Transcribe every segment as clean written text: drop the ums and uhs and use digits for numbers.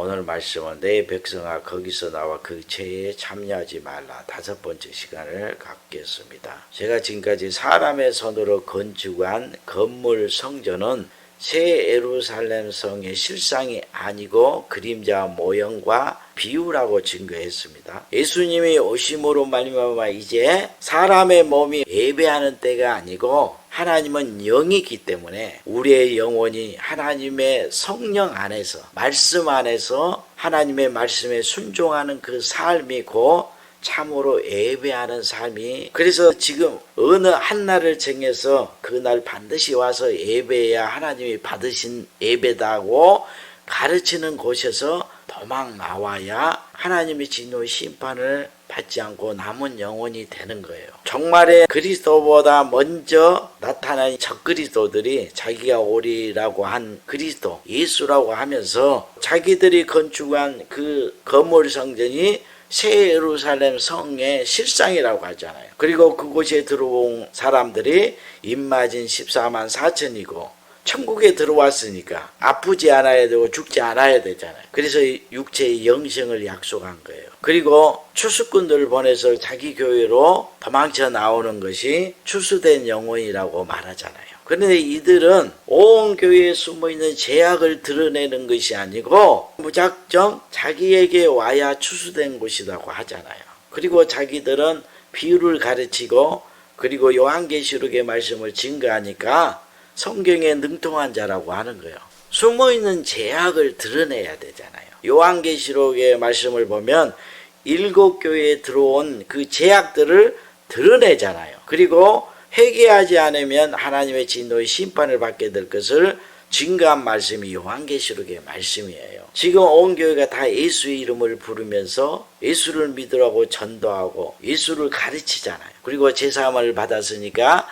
오늘 말씀은 내 백성아 거기서 나와 그 죄에 참여하지 말라. 5번째 시간을 갖겠습니다. 제가 지금까지 사람의 손으로 건축한 건물 성전은 새 예루살렘 성의 실상이 아니고 그림자 모형과 비유라고 증거했습니다. 예수님이 오심으로 말미암아 이제 사람의 몸이 예배하는 때가 아니고 하나님은 영이기 때문에 우리의 영혼이 하나님의 성령 안에서 말씀 안에서 하나님의 말씀에 순종하는 그 삶이 고 참으로 예배하는 삶이, 그래서 지금 어느 한 날을 정해서 그날 반드시 와서 예배해야 하나님이 받으신 예배다고 가르치는 곳에서 도망 나와야 하나님의 진노의 심판을 받지 않고 남은 영혼이 되는 거예요. 정말의 그리스도보다 먼저 나타난 적그리스도들이 자기가 오리라고 한 그리스도 예수라고 하면서 자기들이 건축한 그 건물 성전이 새 예루살렘 성의 실상이라고 하잖아요. 그리고 그곳에 들어온 사람들이 입맞은 14만 4천이고 천국에 들어왔으니까 아프지 않아야 되고 죽지 않아야 되잖아요. 그래서 육체의 영생을 약속한 거예요. 그리고 추수꾼들을 보내서 자기 교회로 도망쳐 나오는 것이 추수된 영혼이라고 말하잖아요. 그런데 이들은 온 교회에 숨어있는 죄악을 드러내는 것이 아니고 무작정 자기에게 와야 추수된 곳이라고 하잖아요. 그리고 자기들은 비유를 가르치고 그리고 요한계시록의 말씀을 증거하니까 성경에 능통한 자라고 하는 거예요. 숨어있는 죄악을 드러내야 되잖아요. 요한계시록의 말씀을 보면 7 교회에 들어온 그 죄악들을 드러내잖아요. 그리고 회개하지 않으면 하나님의 진노의 심판을 받게 될 것을 증거한 말씀이 요한계시록의 말씀이에요. 지금 온 교회가 다 예수의 이름을 부르면서 예수를 믿으라고 전도하고 예수를 가르치잖아요. 그리고 제사함을 받았으니까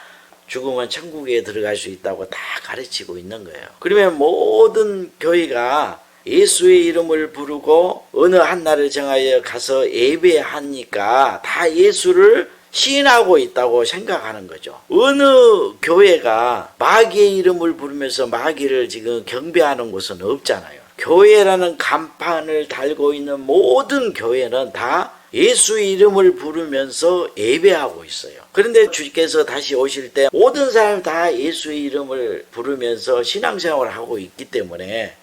죽으면 천국에 들어갈 수 있다고 다 가르치고 있는 거예요. 그러면 모든 교회가 예수의 이름을 부르고 어느 한 날을 정하여 가서 예배하니까 다 예수를 시인하고 있다고 생각하는 거죠. 어느 교회가 마귀의 이름을 부르면서 마귀를 지금 경배하는 곳은 없잖아요. 교회라는 간판을 달고 있는 모든 교회는 다 예수의 이름을 부르면서 예배하고 있어요. 그런데 주께서 다시 오실 때 모든 사람 다 예수의 이름을 부르면서 신앙생활을 하고 있기 때문에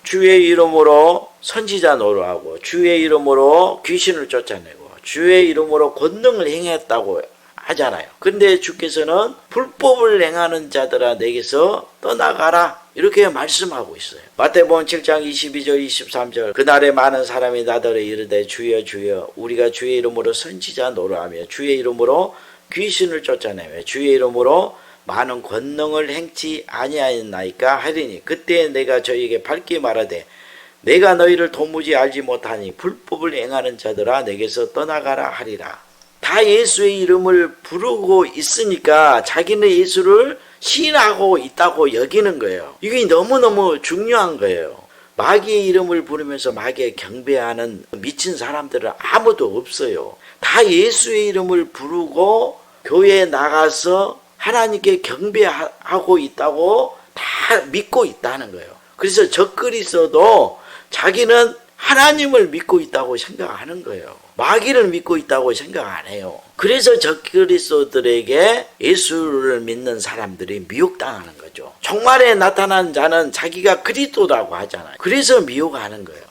주의 이름으로 선지자 노릇하고 주의 이름으로 귀신을 쫓아내고 주의 이름으로 권능을 행했다고 하잖아요. 근데 주께서는 불법을 행하는 자들아 내게서 떠나가라 이렇게 말씀하고 있어요. 마태복음 7장 22절 23절 그날에 많은 사람이 나더러 이르되 주여 주여 우리가 주의 이름으로 선지자 노릇하며 주의 이름으로 귀신을 쫓아내며 주의 이름으로 많은 권능을 행치 아니하였나이까 하리니 그때 내가 저에게 밝게 말하되 내가 너희를 도무지 알지 못하니 불법을 행하는 자들아 내게서 떠나가라 하리라. 다 예수의 이름을 부르고 있으니까 자기는 예수를 시인하고 있다고 여기는 거예요. 이게 너무너무 중요한 거예요. 마귀의 이름을 부르면서 마귀에 경배하는 미친 사람들은 아무도 없어요. 다 예수의 이름을 부르고 교회에 나가서 하나님께 경배하고 있다고 다 믿고 있다는 거예요. 그래서 적그리스도도 자기는 하나님을 믿고 있다고 생각하는 거예요. 마귀를 믿고 있다고 생각 안 해요. 그래서 적그리스도들에게 예수를 믿는 사람들이 미혹당하는 거죠. 종말에 나타난 자는 자기가 그리스도라고 하잖아요. 그래서 미혹하는 거예요.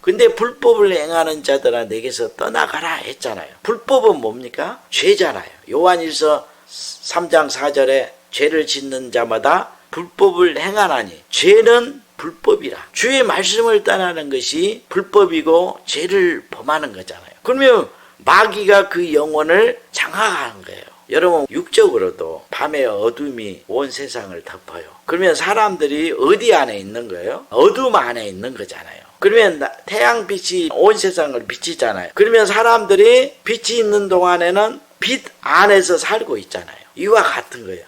근데 불법을 행하는 자들아 내게서 떠나가라 했잖아요. 불법은 뭡니까? 죄잖아요. 요한일서 3장 4절에 죄를 짓는 자마다 불법을 행하나니 죄는 불법이라. 주의 말씀을 떠나는 것이 불법이고 죄를 범하는 거잖아요. 그러면 마귀가 그 영혼을 장악하는 거예요. 여러분 육적으로도 밤에 어둠이 온 세상을 덮어요. 그러면 사람들이 어디 안에 있는 거예요? 어둠 안에 있는 거잖아요. 그러면 태양빛이 온 세상을 비치잖아요. 그러면 사람들이 빛이 있는 동안에는 빛 안에서 살고 있잖아요. 이와 같은 거예요.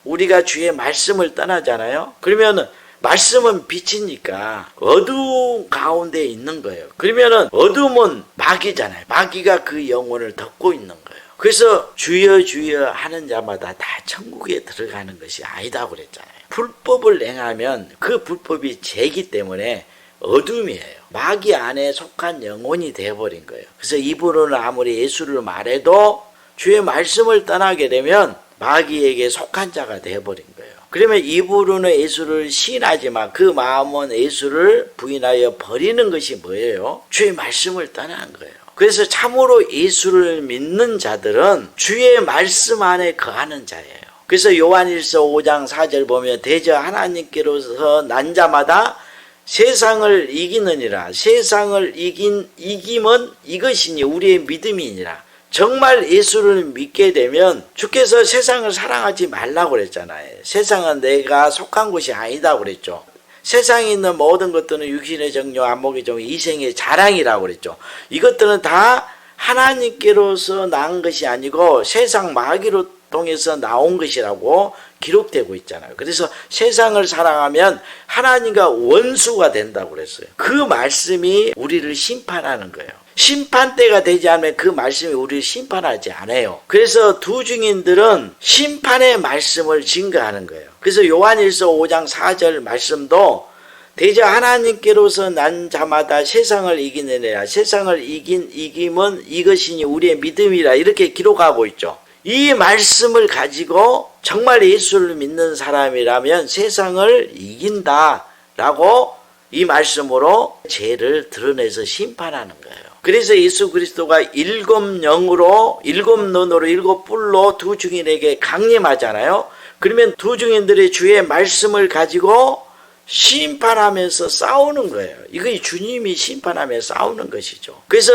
우리가 주의 말씀을 떠나잖아요. 그러면 말씀은 빛이니까 어두운 가운데 있는 거예요. 그러면은 어둠은 마귀잖아요. 마귀가 그 영혼을 덮고 있는 거예요. 그래서 주여 주여 하는 자마다 다 천국에 들어가는 것이 아니다고 그랬잖아요. 불법을 행하면 그 불법이 죄이기 때문에 어둠이에요. 마귀 안에 속한 영혼이 되어버린 거예요. 그래서 이분은 아무리 예수를 말해도 주의 말씀을 떠나게 되면 마귀에게 속한 자가 되어버린 거예요. 그러면 이분은 예수를 시인하지만 그 마음은 예수를 부인하여 버리는 것이 뭐예요? 주의 말씀을 떠나는 거예요. 그래서 참으로 예수를 믿는 자들은 주의 말씀 안에 거하는 자예요. 그래서 요한일서 5장 4절 보면 대저 하나님께로서 난 자마다 세상을 이기느니라. 세상을 이김은 이것이니 우리의 믿음이니라. 정말 예수를 믿게 되면 주께서 세상을 사랑하지 말라고 그랬잖아요. 세상은 내가 속한 곳이 아니다고 그랬죠. 세상에 있는 모든 것들은 육신의 정욕, 안목의 정욕, 이생의 자랑이라고 그랬죠. 이것들은 다 하나님께로서 난 것이 아니고 세상 마귀로 통해서 나온 것이라고 기록되고 있잖아요. 그래서 세상을 사랑하면 하나님과 원수가 된다고 그랬어요. 그 말씀이 우리를 심판하는 거예요. 심판대가 되지 않으면 그 말씀이 우리를 심판하지 않아요. 그래서 두 증인들은 심판의 말씀을 증거하는 거예요. 그래서 요한일서 5장 4절 말씀도 대저 하나님께로서 난 자마다 세상을 이기느니라. 세상을 이김은 이것이니 우리의 믿음이라. 이렇게 기록하고 있죠. 이 말씀을 가지고 정말 예수를 믿는 사람이라면 세상을 이긴다라고 이 말씀으로 죄를 드러내서 심판하는 거예요. 그래서 예수 그리스도가 일곱 영으로, 일곱 눈으로, 일곱 뿔로 두 증인에게 강림하잖아요. 그러면 두 증인들의 주의 말씀을 가지고 심판하면서 싸우는 거예요. 이거 주님이 심판하면서 싸우는 것이죠. 그래서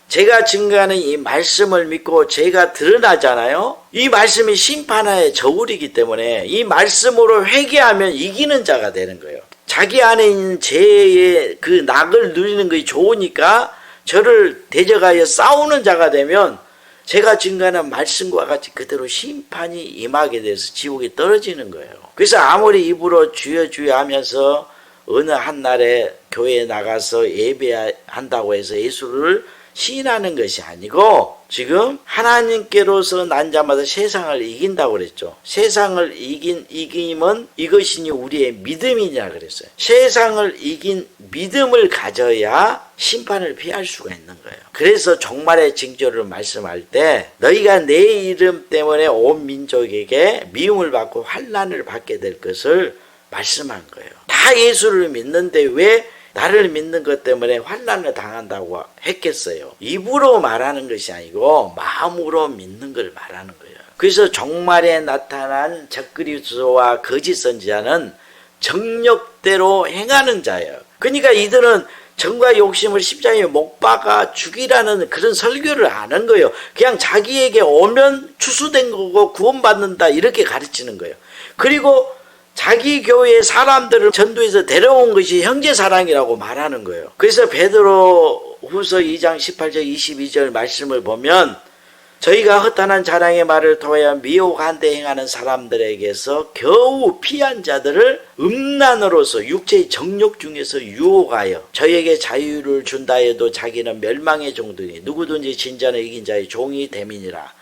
제가 증거하는 이 말씀을 믿고 죄가 드러나잖아요. 이 말씀이 심판의 저울이기 때문에 이 말씀으로 회개하면 이기는 자가 되는 거예요. 자기 안에 있는 죄의 그 낙을 누리는 것이 좋으니까 저를 대적하여 싸우는 자가 되면 제가 증거하는 말씀과 같이 그대로 심판이 임하게 돼서 지옥에 떨어지는 거예요. 그래서 아무리 입으로 주여 주여 하면서 어느 한 날에 교회에 나가서 예배한다고 해서 예수를 시인하는 것이 아니고 지금 하나님께로서 난 자마다 세상을 이긴다고 그랬죠. 세상을 이김은 이것이니 우리의 믿음이냐 그랬어요. 세상을 이긴 믿음을 가져야 심판을 피할 수가 있는 거예요. 그래서 종말의 징조를 말씀할 때 너희가 내 이름 때문에 온 민족에게 미움을 받고 환난을 받게 될 것을 말씀한 거예요. 다 예수를 믿는데 왜 나를 믿는 것 때문에 환난을 당한다고 했겠어요. 입으로 말하는 것이 아니고 마음으로 믿는 걸 말하는 거예요. 그래서 종말에 나타난 적그리스도와 거짓 선지자는 정력대로 행하는 자예요. 그러니까 이들은 정과 욕심을 십자가에 못 박아 죽이라는 그런 설교를 안 한 거예요. 그냥 자기에게 오면 추수된 거고 구원받는다 이렇게 가르치는 거예요. 그리고 자기 교회 사람들을 전도해서 데려온 것이 형제사랑이라고 말하는 거예요. 그래서 베드로 후서 2장 18절 22절 말씀을 보면 저희가 허탄한 자랑의 말을 통하여 미혹한데 행하는 사람들에게서 겨우 피한 자들을 음란으로서 육체의 정욕 중에서 유혹하여 저희에게 자유를 준다 해도 자기는 멸망의 종들이 누구든지 진전을 이긴 자의 종이 됨이니라.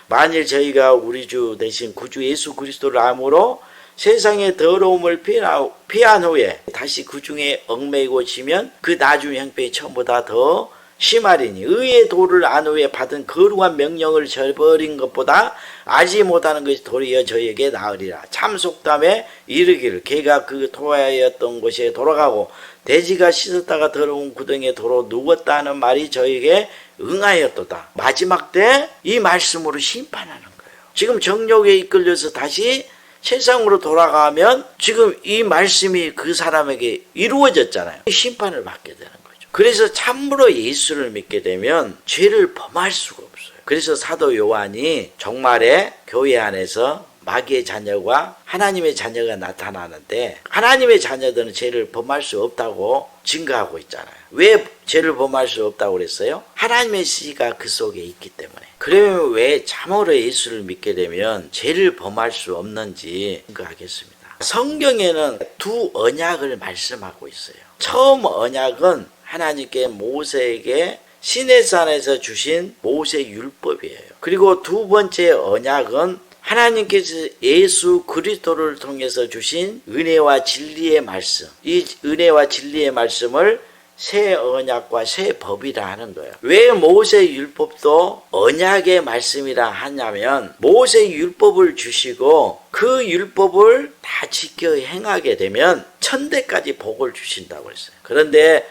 만일 저희가 우리 주 대신 구주 예수 그리스도를 암으로 세상의 더러움을 피한 후에 다시 그 중에 얽매이고 지면 그 나중 형편이 처음보다 더 심하리니 의의 도를 안 후에 받은 거룩한 명령을 저버린 것보다 알지 못하는 것이 도리어 저에게 나으리라. 참 속담에 이르기를 개가 그 토하였던 곳에 돌아가고 돼지가 씻었다가 더러운 구덩이에 도로 누웠다는 말이 저에게 응하였도다. 마지막 때 이 말씀으로 심판하는 거예요. 지금 정욕에 이끌려서 다시 세상으로 돌아가면 지금 이 말씀이 그 사람에게 이루어졌잖아요. 심판을 받게 되는 거죠. 그래서 참으로 예수를 믿게 되면 죄를 범할 수가 없어요. 그래서 사도 요한이 종말에 교회 안에서 마귀의 자녀와 하나님의 자녀가 나타나는데 하나님의 자녀들은 죄를 범할 수 없다고 증거하고 있잖아요. 왜 죄를 범할 수 없다고 그랬어요? 하나님의 씨가 그 속에 있기 때문에. 그러면 왜 참으로 예수를 믿게 되면 죄를 범할 수 없는지 증거하겠습니다. 성경에는 두 언약을 말씀하고 있어요. 처음 언약은 하나님께 모세에게 시내산에서 주신 모세 율법이에요. 그리고 두 번째 언약은 하나님께서 예수 그리스도를 통해서 주신 은혜와 진리의 말씀, 이 은혜와 진리의 말씀을 새 언약과 새 법이라 하는 거예요. 왜 모세 율법도 언약의 말씀이라 하냐면 모세 율법을 주시고 그 율법을 다 지켜 행하게 되면 천대까지 복을 주신다고 했어요. 그런데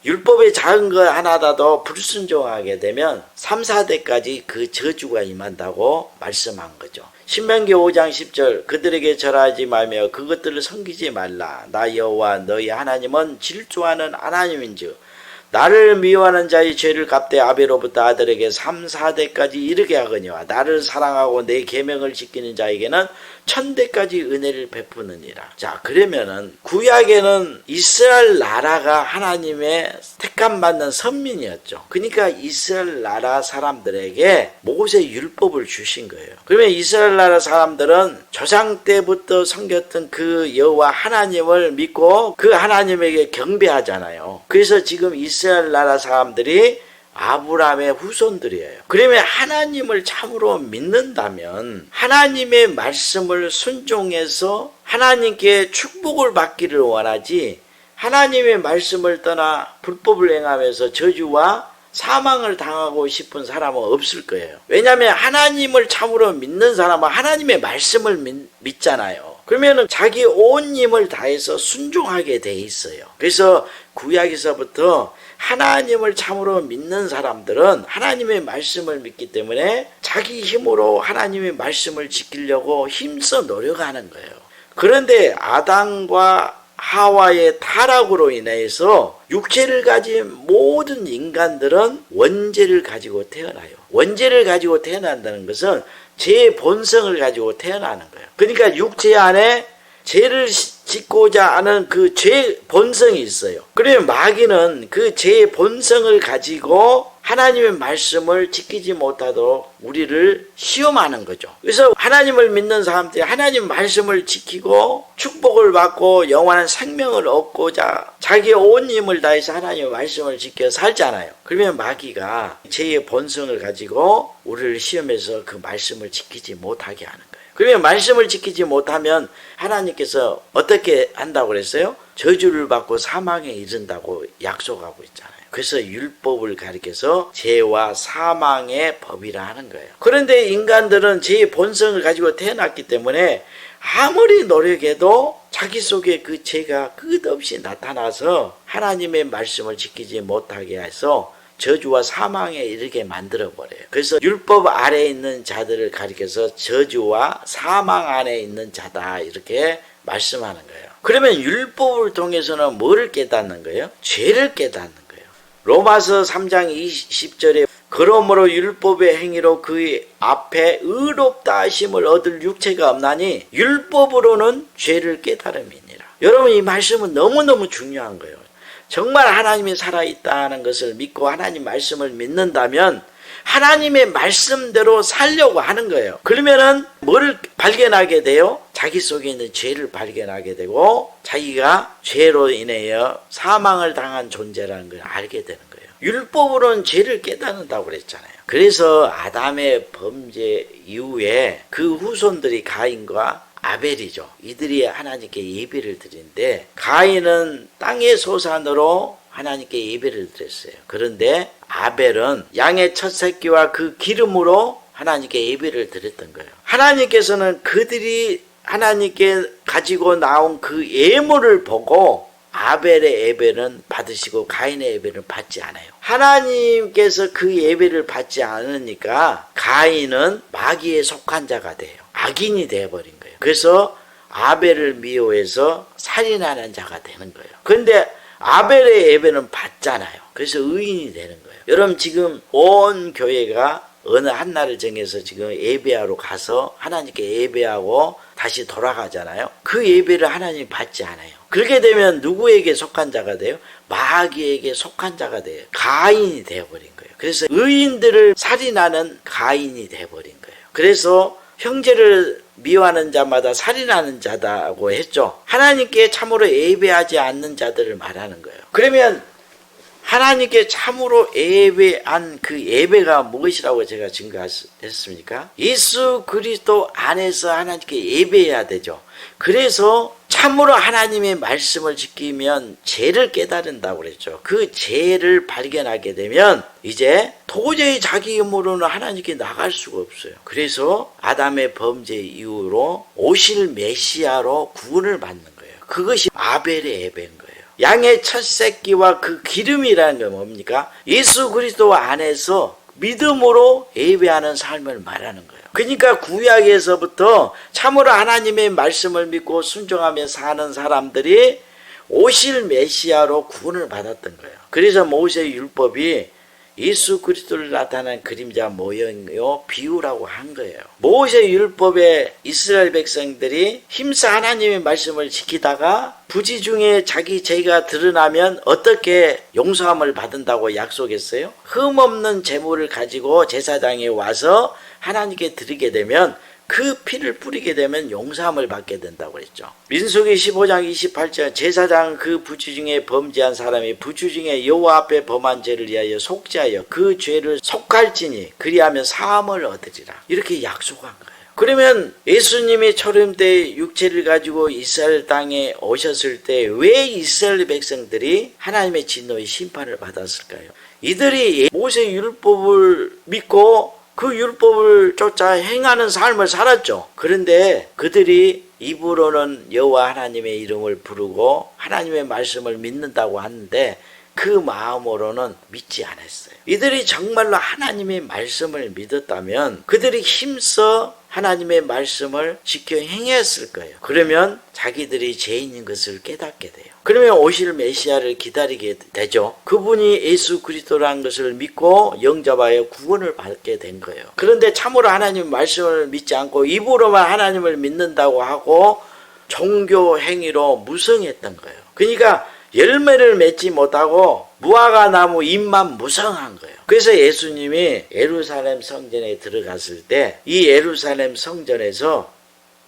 율법의 작은 것 하나라도 불순종하게 되면 3, 4대까지 그 저주가 임한다고 말씀한 거죠. 신명기 5장 10절 그들에게 절하지 말며 그것들을 섬기지 말라. 나 여호와 너희 하나님은 질투하는 하나님인즉 나를 미워하는 자의 죄를 갚되 아벨로부터 아들에게 3, 4대까지 이르게 하거니와 나를 사랑하고 내 계명을 지키는 자에게는 1000대까지 은혜를 베푸느니라. 자, 그러면은 구약에는 이스라엘 나라가 하나님의 택함 받는 선민이었죠. 그러니까 이스라엘 나라 사람들에게 모세 율법을 주신 거예요. 그러면 이스라엘 나라 사람들은 조상 때부터 섬겼던 그 여호와 하나님을 믿고 그 하나님에게 경배하잖아요. 그래서 지금 이스라엘 나라 사람들이 아브라함의 후손들이에요. 그러면 하나님을 참으로 믿는다면 하나님의 말씀을 순종해서 하나님께 축복을 받기를 원하지 하나님의 말씀을 떠나 불법을 행하면서 저주와 사망을 당하고 싶은 사람은 없을 거예요. 왜냐하면 하나님을 참으로 믿는 사람은 하나님의 말씀을 믿잖아요. 그러면 자기 온 힘을 다해서 순종하게 돼 있어요. 그래서 구약에서부터 하나님을 참으로 믿는 사람들은 하나님의 말씀을 믿기 때문에 자기 힘으로 하나님의 말씀을 지키려고 힘써 노력하는 거예요. 그런데 아담과 하와의 타락으로 인해서 육체를 가진 모든 인간들은 원죄를 가지고 태어나요. 원죄를 가지고 태어난다는 것은 죄의 본성을 가지고 태어나는 거예요. 그러니까 육체 안에 죄를 짓고자 하는 그 죄 본성이 있어요. 그러면 마귀는 그 죄의 본성을 가지고 하나님의 말씀을 지키지 못하도록 우리를 시험하는 거죠. 그래서 하나님을 믿는 사람들이 하나님 말씀을 지키고 축복을 받고 영원한 생명을 얻고자 자기의 온 힘을 다해서 하나님의 말씀을 지켜 살잖아요. 그러면 마귀가 죄의 본성을 가지고 우리를 시험해서 그 말씀을 지키지 못하게 하는 거예요. 그러면 말씀을 지키지 못하면 하나님께서 어떻게 한다고 그랬어요? 저주를 받고 사망에 이른다고 약속하고 있잖아요. 그래서 율법을 가리켜서 죄와 사망의 법이라 하는 거예요. 그런데 인간들은 죄의 본성을 가지고 태어났기 때문에 아무리 노력해도 자기 속에 그 죄가 끝없이 나타나서 하나님의 말씀을 지키지 못하게 해서 저주와 사망에 이르게 만들어버려요. 그래서 율법 아래에 있는 자들을 가리켜서 저주와 사망 안에 있는 자다 이렇게 말씀하는 거예요. 그러면 율법을 통해서는 뭐를 깨닫는 거예요? 죄를 깨닫는 거예요. 로마서 3장 20절에 그러므로 율법의 행위로 그 앞에 의롭다 하심을 얻을 육체가 없나니 율법으로는 죄를 깨달음이니라. 여러분 이 말씀은 너무너무 중요한 거예요. 정말 하나님이 살아있다는 것을 믿고 하나님 말씀을 믿는다면 하나님의 말씀대로 살려고 하는 거예요. 그러면은 뭐를 발견하게 돼요? 자기 속에 있는 죄를 발견하게 되고 자기가 죄로 인하여 사망을 당한 존재라는 걸 알게 되는 거예요. 율법으로는 죄를 깨닫는다고 그랬잖아요. 그래서 아담의 범죄 이후에 그 후손들이 가인과 아벨이죠. 이들이 하나님께 예배를 드리는데 가인은 땅의 소산으로 하나님께 예배를 드렸어요. 그런데 아벨은 양의 첫 새끼와 그 기름으로 하나님께 예배를 드렸던 거예요. 하나님께서는 그들이 하나님께 가지고 나온 그 예물을 보고 아벨의 예배는 받으시고 가인의 예배는 받지 않아요. 하나님께서 그 예배를 받지 않으니까 가인은 마귀에 속한 자가 돼요. 악인이 되어버린 거예요. 그래서 아벨을 미워해서 살인하는 자가 되는 거예요. 그런데 아벨의 예배는 받잖아요. 그래서 의인이 되는 거예요. 여러분 지금 온 교회가 어느 한 날을 정해서 지금 예배하러 가서 하나님께 예배하고 다시 돌아가잖아요. 그 예배를 하나님이 받지 않아요. 그렇게 되면 누구에게 속한 자가 돼요? 마귀에게 속한 자가 돼요. 가인이 되어버린 거예요. 그래서 의인들을 살인하는 가인이 되어버린 거예요. 그래서 형제를 미워하는 자마다 살인하는 자다고 했죠. 하나님께 참으로 예배하지 않는 자들을 말하는 거예요. 그러면 하나님께 참으로 예배한 그 예배가 무엇이라고 제가 증거했습니까? 예수 그리스도 안에서 하나님께 예배해야 되죠. 그래서 참으로 하나님의 말씀을 지키면 죄를 깨달은다고 그랬죠. 그 죄를 발견하게 되면 이제 도저히 자기 힘으로는 하나님께 나갈 수가 없어요. 그래서 아담의 범죄 이후로 오실 메시아로 구원을 받는 거예요. 그것이 아벨의 예배인 거예요. 양의 첫 새끼와 그 기름이라는 건 뭡니까? 예수 그리스도 안에서 믿음으로 예배하는 삶을 말하는 거예요. 그러니까 구약에서부터 참으로 하나님의 말씀을 믿고 순종하며 사는 사람들이 오실 메시아로 구원을 받았던 거예요. 그래서 모세 율법이 예수 그리스도를 나타낸 그림자 모형이요 비유라고 한 거예요. 모세 율법에 이스라엘 백성들이 힘써 하나님의 말씀을 지키다가 부지 중에 자기 죄가 드러나면 어떻게 용서함을 받는다고 약속했어요? 흠없는 제물을 가지고 제사장에 와서 하나님께 드리게 되면 그 피를 뿌리게 되면 용서함을 받게 된다고 그랬죠. 민수기 15장 28절 제사장 그 부주 중에 범죄한 사람이 부주 중에 여호와 앞에 범한 죄를 위하여 속죄하여 그 죄를 속할지니 그리하면 사함을 얻으리라. 이렇게 약속한 거예요. 그러면 예수님이 초림 때 육체를 가지고 이스라엘 땅에 오셨을 때 왜 이스라엘 백성들이 하나님의 진노의 심판을 받았을까요? 이들이 모세 율법을 믿고 그 율법을 쫓아 행하는 삶을 살았죠. 그런데 그들이 입으로는 여호와 하나님의 이름을 부르고 하나님의 말씀을 믿는다고 하는데 그 마음으로는 믿지 않았어요. 이들이 정말로 하나님의 말씀을 믿었다면 그들이 힘써 하나님의 말씀을 지켜 행했을 거예요. 그러면 자기들이 죄인인 것을 깨닫게 돼요. 그러면 오실 메시아를 기다리게 되죠. 그분이 예수 그리스도라는 것을 믿고 영접하여 구원을 받게 된 거예요. 그런데 참으로 하나님의 말씀을 믿지 않고 입으로만 하나님을 믿는다고 하고 종교 행위로 무성했던 거예요. 그러니까 열매를 맺지 못하고 무화과 나무 잎만 무성한 거예요. 그래서 예수님이 예루살렘 성전에 들어갔을 때 이 예루살렘 성전에서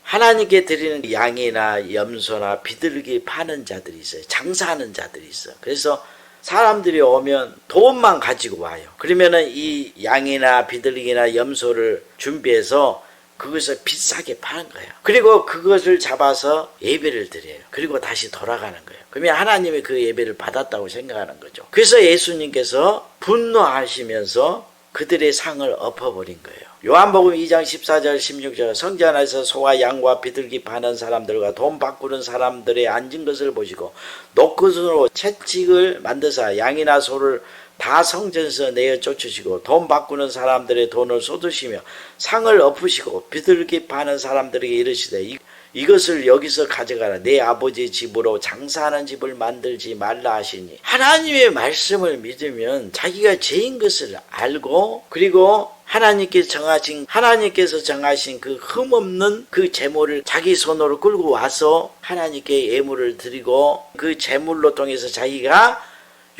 하나님께 드리는 양이나 염소나 비둘기 파는 자들이 있어요. 장사하는 자들이 있어요. 그래서 사람들이 오면 돈만 가지고 와요. 그러면은 이 양이나 비둘기나 염소를 준비해서 그것을 비싸게 파는 거예요. 그리고 그것을 잡아서 예배를 드려요. 그리고 다시 돌아가는 거예요. 그러면 하나님이 그 예배를 받았다고 생각하는 거죠. 그래서 예수님께서 분노하시면서 그들의 상을 엎어버린 거예요. 요한복음 2장 14절 16절 성전 안에서 소와 양과 비둘기 파는 사람들과 돈 바꾸는 사람들의 앉은 것을 보시고 노크손으로 채찍을 만드사 양이나 소를 다 성전에서 내어 쫓으시고 돈 바꾸는 사람들의 돈을 쏟으시며 상을 엎으시고 비둘기 파는 사람들에게 이르시되 이것을 여기서 가져가라. 내 아버지의 집으로 장사하는 집을 만들지 말라 하시니 하나님의 말씀을 믿으면 자기가 죄인 것을 알고 그리고 하나님께서 정하신 그 흠없는 그 제물을 자기 손으로 끌고 와서 하나님께 예물을 드리고 그 제물로 통해서 자기가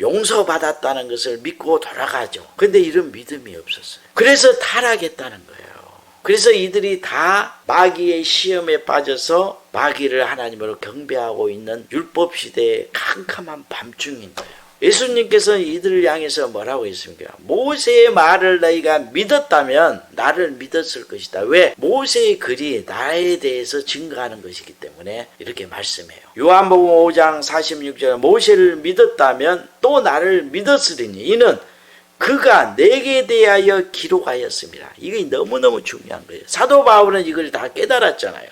용서받았다는 것을 믿고 돌아가죠. 근데 이런 믿음이 없었어요. 그래서 타락했다는 거예요. 그래서 이들이 다 마귀의 시험에 빠져서 마귀를 하나님으로 경배하고 있는 율법시대의 캄캄한 밤중인 거예요. 예수님께서 이들을 향해서 뭐라고 했습니까? 모세의 말을 너희가 믿었다면 나를 믿었을 것이다. 왜? 모세의 글이 나에 대해서 증거하는 것이기 때문에 이렇게 말씀해요. 요한복음 5장 46절 모세를 믿었다면 또 나를 믿었으리니 이는 그가 내게 대하여 기록하였습니다. 이게 너무너무 중요한 거예요. 사도 바울은 이걸 다 깨달았잖아요.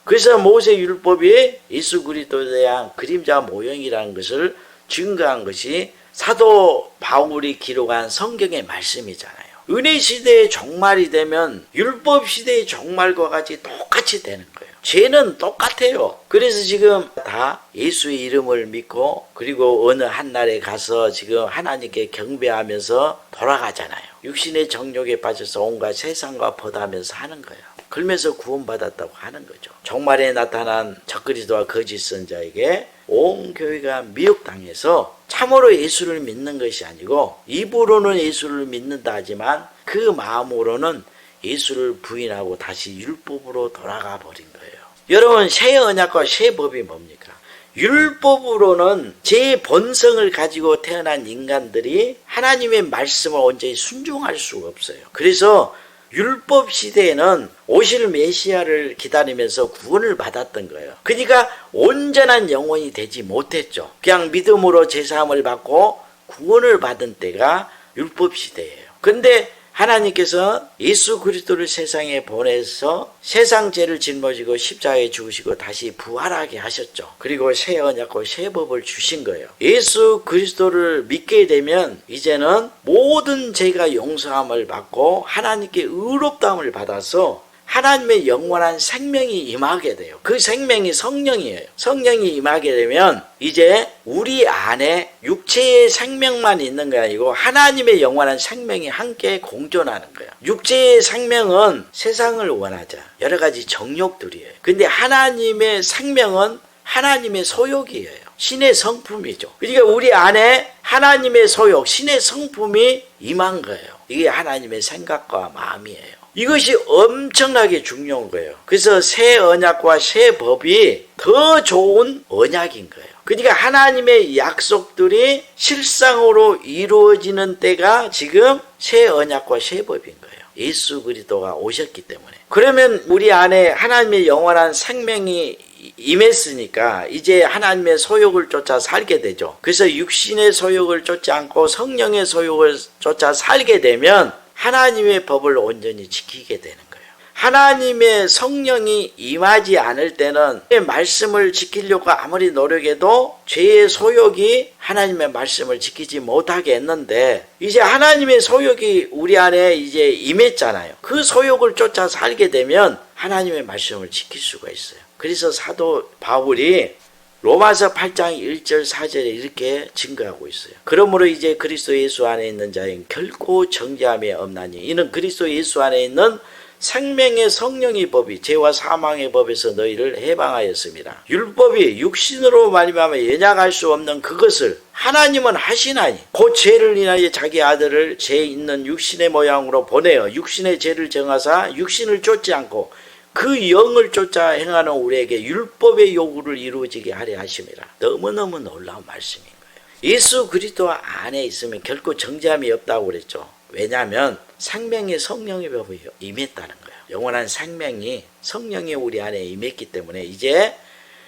그래서 모세 율법이 예수 그리스도에 대한 그림자 모형이라는 것을 증거한 것이 사도 바울이 기록한 성경의 말씀이잖아요. 은혜 시대의 종말이 되면 율법 시대의 종말과 같이 똑같이 되는 거예요. 죄는 똑같아요. 그래서 지금 다 예수의 이름을 믿고 그리고 어느 한날에 가서 지금 하나님께 경배하면서 돌아가잖아요. 육신의 정욕에 빠져서 온갖 세상과 벗하면서 하는 거예요. 그러면서 구원받았다고 하는 거죠. 종말에 나타난 적그리스도와 거짓 선자에게 온 교회가 미혹당해서 참으로 예수를 믿는 것이 아니고 입으로는 예수를 믿는다 하지만 그 마음으로는 예수를 부인하고 다시 율법으로 돌아가 버린 거예요. 여러분 새 언약과 새 법이 뭡니까? 율법으로는 제 본성을 가지고 태어난 인간들이 하나님의 말씀을 온전히 순종할 수가 없어요. 그래서 율법 시대에는 오실 메시아를 기다리면서 구원을 받았던 거예요. 그러니까 온전한 영혼이 되지 못했죠. 그냥 믿음으로 제사함을 받고 구원을 받은 때가 율법 시대예요. 그런데 하나님께서 예수 그리스도를 세상에 보내서 세상 죄를 짊어지고 십자가에 죽으시고 다시 부활하게 하셨죠. 그리고 새 언약과 새 법을 주신 거예요. 예수 그리스도를 믿게 되면 이제는 모든 죄가 용서함을 받고 하나님께 의롭다함을 받아서 하나님의 영원한 생명이 임하게 돼요. 그 생명이 성령이에요. 성령이 임하게 되면 이제 우리 안에 육체의 생명만 있는 게 아니고 하나님의 영원한 생명이 함께 공존하는 거예요. 육체의 생명은 세상을 원하자 여러 가지 정욕들이에요. 근데 하나님의 생명은 하나님의 소욕이에요. 신의 성품이죠. 그러니까 우리 안에 하나님의 소욕, 신의 성품이 임한 거예요. 이게 하나님의 생각과 마음이에요. 이것이 엄청나게 중요한 거예요. 그래서 새 언약과 새 법이 더 좋은 언약인 거예요. 그러니까 하나님의 약속들이 실상으로 이루어지는 때가 지금 새 언약과 새 법인 거예요. 예수 그리스도가 오셨기 때문에. 그러면 우리 안에 하나님의 영원한 생명이 임했으니까 이제 하나님의 소욕을 쫓아 살게 되죠. 그래서 육신의 소욕을 쫓지 않고 성령의 소욕을 쫓아 살게 되면 하나님의 법을 온전히 지키게 되는 거예요. 하나님의 성령이 임하지 않을 때는 말씀을 지키려고 아무리 노력해도 죄의 소욕이 하나님의 말씀을 지키지 못하게 했는데 이제 하나님의 소욕이 우리 안에 이제 임했잖아요. 그 소욕을 쫓아 살게 되면 하나님의 말씀을 지킬 수가 있어요. 그래서 사도 바울이 로마서 8장 1절 4절에 이렇게 증거하고 있어요. 그러므로 이제 그리스도 예수 안에 있는 자는 결코 정죄함이 없나니 이는 그리스도 예수 안에 있는 생명의 성령의 법이 죄와 사망의 법에서 너희를 해방하였습니다. 율법이 육신으로 말미암아 연약할 수 없는 그것을 하나님은 하시나니 곧 죄를 인하여 자기 아들을 죄 있는 육신의 모양으로 보내어 육신의 죄를 정하사 육신을 쫓지 않고 그 영을 쫓아 행하는 우리에게 율법의 요구를 이루어지게 하려 하심이라. 너무너무 놀라운 말씀인 거예요. 예수 그리스도 안에 있으면 결코 정죄함이 없다고 그랬죠. 왜냐하면 생명의 성령의 법이 임했다는 거예요. 영원한 생명이 성령이 우리 안에 임했기 때문에 이제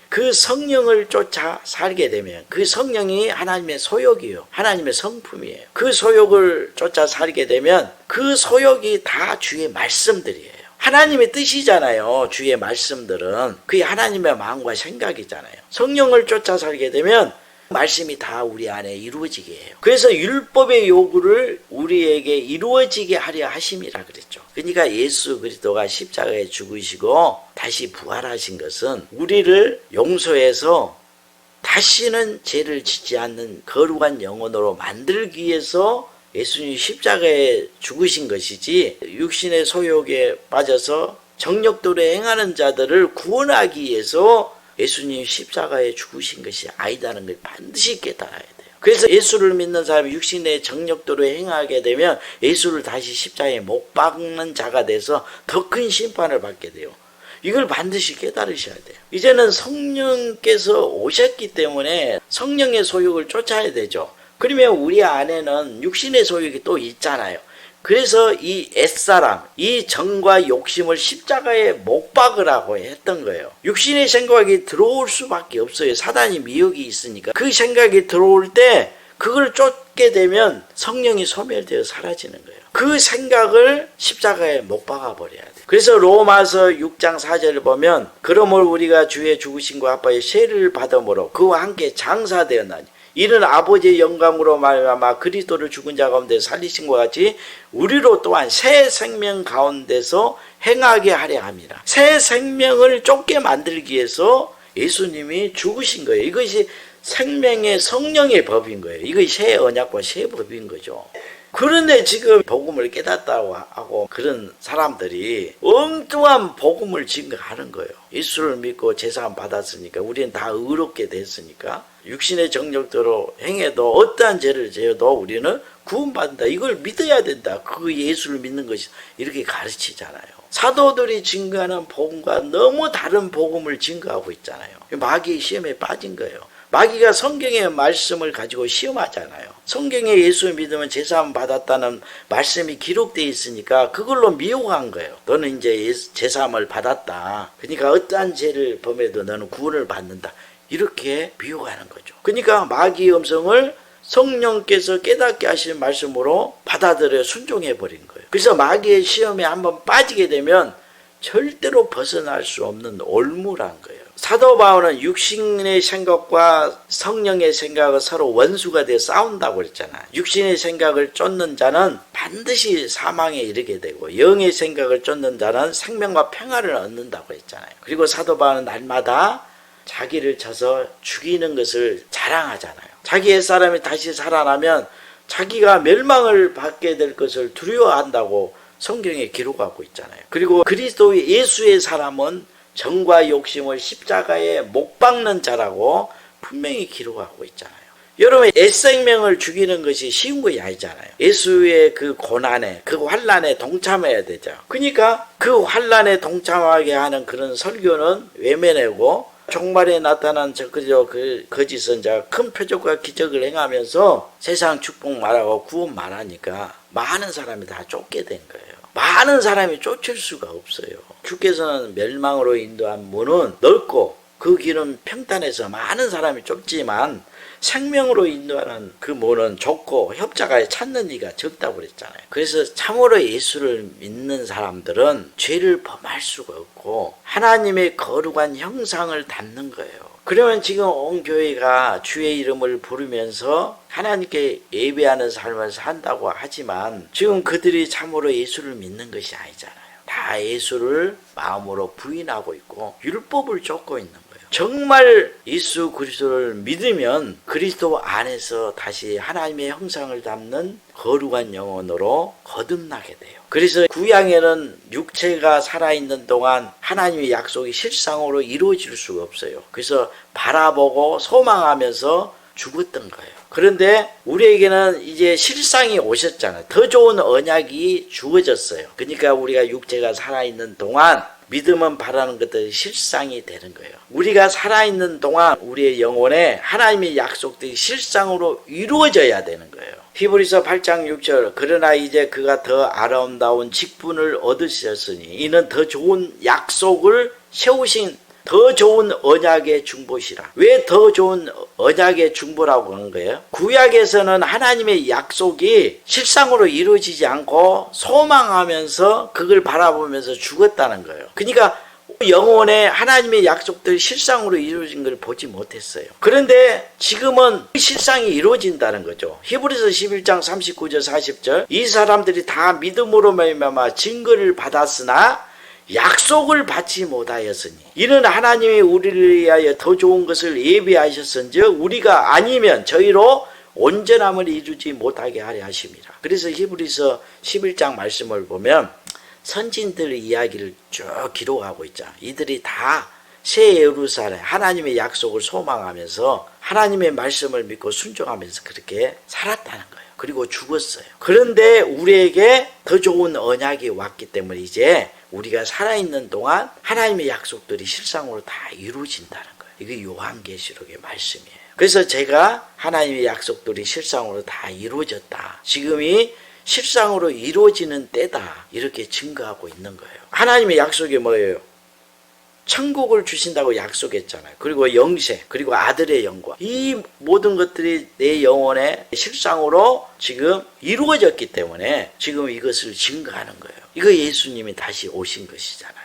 그 성령을 쫓아 살게 되면 그 성령이 하나님의 소욕이에요. 하나님의 성품이에요. 그 소욕을 쫓아 살게 되면 그 소욕이 다 주의 말씀들이에요. 하나님의 뜻이잖아요. 주의 말씀들은 그게 하나님의 마음과 생각이잖아요. 성령을 쫓아 살게 되면 말씀이 다 우리 안에 이루어지게 해요. 그래서 율법의 요구를 우리에게 이루어지게 하려 하심이라 그랬죠. 그러니까 예수 그리스도가 십자가에 죽으시고 다시 부활하신 것은 우리를 용서해서 다시는 죄를 짓지 않는 거룩한 영혼으로 만들기 위해서 예수님이 십자가에 죽으신 것이지 육신의 소욕에 빠져서 정욕대로 행하는 자들을 구원하기 위해서 예수님이 십자가에 죽으신 것이 아니다는 걸 반드시 깨달아야 돼요. 그래서 예수를 믿는 사람이 육신의 정욕대로 행하게 되면 예수를 다시 십자가에 못 박는 자가 돼서 더 큰 심판을 받게 돼요. 이걸 반드시 깨달으셔야 돼요. 이제는 성령께서 오셨기 때문에 성령의 소욕을 쫓아야 되죠. 그러면 우리 안에는 육신의 소욕이 또 있잖아요. 그래서 이 옛사람, 이 정과 욕심을 십자가에 못 박으라고 했던 거예요. 육신의 생각이 들어올 수밖에 없어요. 사단이 미혹이 있으니까. 그 생각이 들어올 때 그걸 쫓게 되면 성령이 소멸되어 사라지는 거예요. 그 생각을 십자가에 못 박아버려야 돼요. 그래서 로마서 6장 4절을 보면 그러므로 우리가 주의 죽으심과 아빠의 세례를 받음으로 그와 함께 장사되었나니 이는 아버지의 영광으로 말미암아 그리스도를 죽은 자 가운데 살리심과 같이 우리로 또한 새 생명 가운데서 행하게 하려 함이라. 새 생명을 쫓게 만들기 위해서 예수님이 죽으신 거예요. 이것이 생명의 성령의 법인 거예요. 이것이 새 언약과 새 법인 거죠. 그런데 지금 복음을 깨닫다고 하고 그런 사람들이 엉뚱한 복음을 증거하는 거예요. 예수를 믿고 제사함 받았으니까 우리는 다 의롭게 됐으니까 육신의 정욕대로 행해도 어떠한 죄를 지어도 우리는 구원받는다. 이걸 믿어야 된다. 그 예수를 믿는 것이 이렇게 가르치잖아요. 사도들이 증거하는 복음과 너무 다른 복음을 증거하고 있잖아요. 마귀의 시험에 빠진 거예요. 마귀가 성경의 말씀을 가지고 시험하잖아요. 성경에 예수를 믿으면 제사함 받았다는 말씀이 기록되어 있으니까 그걸로 미혹한 거예요. 너는 이제 제사함을 받았다. 그러니까 어떠한 죄를 범해도 너는 구원을 받는다. 이렇게 미혹하는 거죠. 그러니까 마귀의 음성을 성령께서 깨닫게 하시는 말씀으로 받아들여 순종해 버린 거예요. 그래서 마귀의 시험에 한번 빠지게 되면 절대로 벗어날 수 없는 올무란 거예요. 사도 바울은 육신의 생각과 성령의 생각은 서로 원수가 되어 싸운다고 그랬잖아요. 육신의 생각을 쫓는 자는 반드시 사망에 이르게 되고 영의 생각을 쫓는 자는 생명과 평화를 얻는다고 했잖아요. 그리고 사도 바울은 날마다 자기를 쳐서 죽이는 것을 자랑하잖아요. 자기 옛사람이 다시 살아나면 자기가 멸망을 받게 될 것을 두려워한다고 성경에 기록하고 있잖아요. 그리고 그리스도의 예수의 사람은 정과 욕심을 십자가에 못 박는 자라고 분명히 기록하고 있잖아요. 여러분, 옛생명을 죽이는 것이 쉬운 것이 아니잖아요. 예수의 그 고난에, 그 환난에 동참해야 되죠. 그러니까 그 환난에 동참하게 하는 그런 설교는 외면하고 종말에 나타난 그 거짓 선자가 큰 표적과 기적을 행하면서 세상 축복 말하고 구원 말하니까 많은 사람이 다 쫓게 된 거예요. 많은 사람이 쫓을 수가 없어요. 주께서는 멸망으로 인도한 문은 넓고 그 길은 평탄해서 많은 사람이 쫓지만 생명으로 인도하는 그 문은 좁고 협자가 찾는 이가 적다고 그랬잖아요. 그래서 참으로 예수를 믿는 사람들은 죄를 범할 수가 없고 하나님의 거룩한 형상을 담는 거예요. 그러면 지금 온 교회가 주의 이름을 부르면서 하나님께 예배하는 삶을 산다고 하지만 지금 그들이 참으로 예수를 믿는 것이 아니잖아요. 다 예수를 마음으로 부인하고 있고 율법을 쫓고 있는 거예요. 정말 예수 그리스도를 믿으면 그리스도 안에서 다시 하나님의 형상을 담는 거룩한 영혼으로 거듭나게 돼요. 그래서 구약에는 육체가 살아있는 동안 하나님의 약속이 실상으로 이루어질 수가 없어요. 그래서 바라보고 소망하면서 죽었던 거예요. 그런데 우리에게는 이제 실상이 오셨잖아요. 더 좋은 언약이 주어졌어요. 그러니까 우리가 육체가 살아있는 동안 믿음은 바라는 것들이 실상이 되는 거예요. 우리가 살아있는 동안 우리의 영혼에 하나님의 약속들이 실상으로 이루어져야 되는 거예요. 히브리서 8장 6절 그러나 이제 그가 더 아름다운 직분을 얻으셨으니 이는 더 좋은 약속을 세우신 더 좋은 언약의 중보시라. 왜 더 좋은 언약의 중보라고 하는 거예요? 구약에서는 하나님의 약속이 실상으로 이루어지지 않고 소망하면서 그걸 바라보면서 죽었다는 거예요. 그러니까 영혼에 하나님의 약속들이 실상으로 이루어진 걸 보지 못했어요. 그런데 지금은 실상이 이루어진다는 거죠. 히브리서 11장 39절 40절 이 사람들이 다 믿음으로 말미암아 증거를 받았으나 약속을 받지 못하였으니 이는 하나님이 우리를 위하여 더 좋은 것을 예비하셨은즉 우리가 아니면 저희로 온전함을 이루지 못하게 하려 하심이라. 그래서 히브리서 11장 말씀을 보면 선진들 이야기를 쭉 기록하고 있죠. 이들이 다 새 예루살렘 하나님의 약속을 소망하면서 하나님의 말씀을 믿고 순종하면서 그렇게 살았다는 거예요. 그리고 죽었어요. 그런데 우리에게 더 좋은 언약이 왔기 때문에 이제 우리가 살아있는 동안 하나님의 약속들이 실상으로 다 이루어진다는 거예요. 이게 요한계시록의 말씀이에요. 그래서 제가 하나님의 약속들이 실상으로 다 이루어졌다. 지금이 실상으로 이루어지는 때다. 이렇게 증거하고 있는 거예요. 하나님의 약속이 뭐예요? 천국을 주신다고 약속했잖아요. 그리고 영생, 그리고 아들의 영광. 이 모든 것들이 내 영혼의 실상으로 지금 이루어졌기 때문에 지금 이것을 증거하는 거예요. 이거 예수님이 다시 오신 것이잖아요.